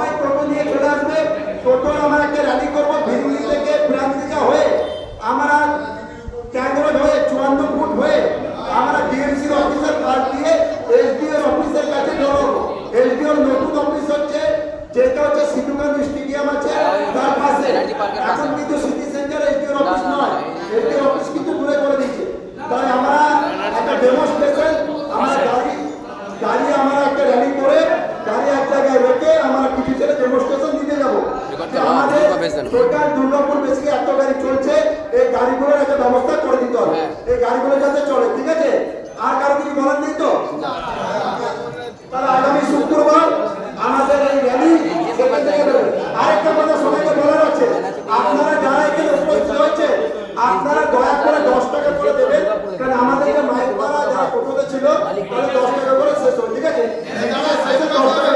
সবাই টোটো নিয়ে চলে আসবে। টোটোর আমরা একটা র্যালি করবো ভিরুলি থেকে প্রান্তিকা হয়ে আমরা ট্যাংরোড হয়ে 54 ফুট হয়ে আমরা ডিএমসির অফিসের পাশ দিয়ে এসডিওর অফিসের কাছে বেরোবো। এসডিওর নতুন অফিস হচ্ছে যেটা হচ্ছে সিধুকানু স্টেডিয়াম আছে তার পাশে। এখন কিন্তু সিটি সেন্টার এসডিওর অফিস নয়, এসডিওর অফিস কিন্তু দূরে করে দিয়েছে। তাই আমরা একটা ডেমনস্ট্রেশন আমরা গাড়ি আমরা একটা র্যালি করে গাড়ি এক জায়গায় রেখে আমরা কিছু ছেলে ডেমনস্ট্রেশন দিতে যাবো। আমাদের টোটাল দুর্গাপুর বেশি এত গাড়ি চলছে, এই গাড়িগুলোর একটা ব্যবস্থা করে দিতে হবে, এই গাড়িগুলো যাতে চলে। ঠিক আছে, আর কারো কিছু বলার নেই তো? তাহলে আগামী শুক্রবার আমাদের এই র্যালি সেখান থেকে বেরোবে। আরেকটা কথা সবাইকে বলার আছে, আপনারা যারা এখানে উপস্থিত হয়েছে আপনারা দয়া করে 10 টাকা করে দেবেন, কারণ আমাদের যে মাইক পাড়া যারা টোটোতে ছিল তাহলে 10 টাকা করে শেষ হবে। ঠিক আছে, 10 টাকা